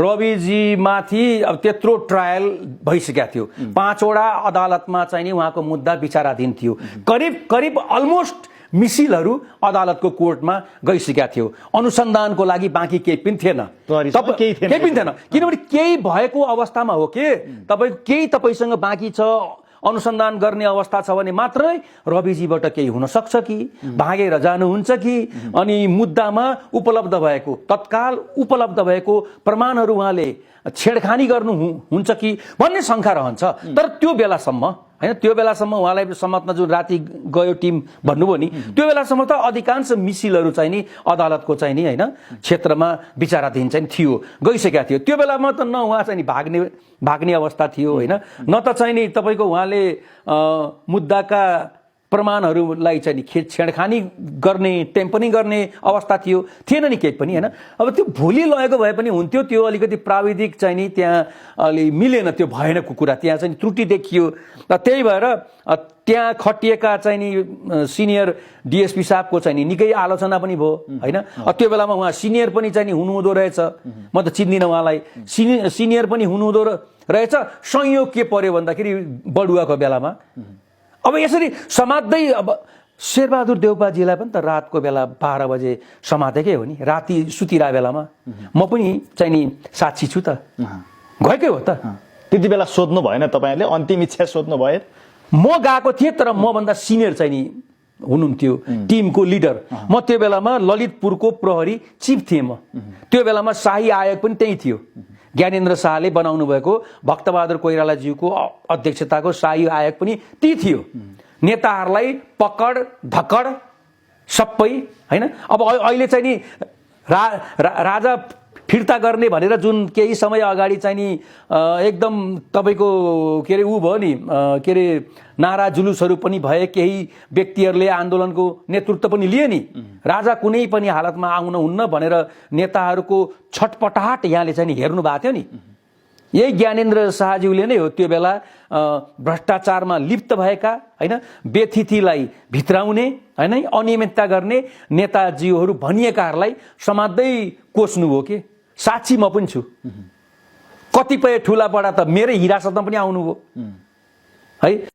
रविजीमाथि अब त्यत्रो ट्रायल भइसकेको थियो, 5 वटा अदालतमा चाहिँ नि उहाँको मुद्दा विचाराधीन थियो, करिब अलमोस्ट मिसिलहरू अदालतको कोर्टमा गइसकेका थियो, अनुसन्धानको लागि बाँकी केही पनि थिएन, केही पनि थिएन। किनभने केही भएको अवस्थामा हो के तपाईसँग बाँकी छ, अनुसन्धान गर्ने अवस्था छ भने मात्रै रविजीबाट केही हुन सक्छ कि भागेर जानुहुन्छ कि, अनि मुद्दामा उपलब्ध भएको तत्काल उपलब्ध भएको प्रमाणहरू उहाँले छेडखानी गर्नु हुन्छ कि भन्ने शङ्का रहन्छ। तर त्यो बेलासम्म हैन, त्यो बेलासम्म उहाँलाई समात्न जुन राति गयो टिम भन्नुभयो नि, त्यो बेलासम्म त अधिकांश मिसिलहरू चाहिँ नि अदालतको चाहिँ नि हैन क्षेत्रमा विचाराधीन चाहिँ थियो, गइसकेका थियो। त्यो बेलामा त न उहाँ चाहिँ नि भाग्ने अवस्था थियो हैन, न त चाहिँ नि तपाईको उहाँले मुद्दाका प्रमाणहरूलाई चाहिँ नि छेडखानी गर्ने टेम्परिङ गर्ने अवस्था थिएन नि केही पनि हैन। अब त्यो भोलि लगेको भए पनि हुन्थ्यो, त्यो अलिकति प्राविधिक चाहिँ नि त्यहाँ अलि मिलेन, त्यो भएन कुरा, त्यहाँ चाहिँ त्रुटि देखियो। त्यही भएर त्यहाँ खटिएका चाहिँ नि सिनियर डिएसपी साहबको चाहिँ नि निकै आलोचना पनि भयो हैन। त्यो बेलामा उहाँ सिनियर पनि चाहिँ नि हुनुहुँदो रहेछ, म त चिन्दिनँ उहाँलाई, सिनियर पनि हुनुहुँदो रहेछ। संयोग के पर्यो भन्दाखेरि बडुवाको बेलामा अब यसरी समात्दै, अब शेरबहादुर देउपाजीलाई पनि त रातको बेला 12 बजे समातेकै हो नि, राति सुतिरा बेलामा म पनि चाहिँ नि साक्षी छु त, गएकै हो त। त्यति बेला सोध्नु भएन तपाईहरुले, अन्तिम इच्छा सोध्नु भयो? म गएको थिएँ, तर म भन्दा सिनियर चाहिँ नि हुनुहुन्थ्यो टिमको लिडर। म त्यो बेलामा ललितपुरको प्रहरी चिफ थिएँ म। त्यो बेलामा शाही आयोग पनि त्यही थियो, ज्ञानेन्द्र शाहले बनाउनु भएको भक्तबहादुर कोइरालाज्यूको अध्यक्षताको शाही आयोग पनि ती थियो। नेताहरूलाई पकड धकड सबै हैन। अब अहिले चाहिँ नि राजा फिर्ता गर्ने भनेर जुन केही समय अगाडि चाहिँ नि एकदम तपाईको के रे उ भयो नि, के रे नारा जुलुसहरू पनि भए, केही व्यक्तिहरूले आन्दोलनको नेतृत्व पनि लिए नि, राजा कुनै पनि हालतमा आउन हुन्न भनेर नेताहरूको छटपटाहट यहाँले चाहिँ हेर्नु भएको थियो नि। यही ज्ञानेन्द्र शाहज्यूले नै हो त्यो बेला भ्रष्टाचारमा लिप्त भएका हैन, व्यतिथिलाई भित्राउने हैन, अनियमितता गर्ने नेताजीहरू भनिएकाहरूलाई समात्दै कोस्नुभयो के। साक्षी म पनि छु, कतिपय ठुला बडा त मेरै हिरासतमा पनि आउनुभयो है।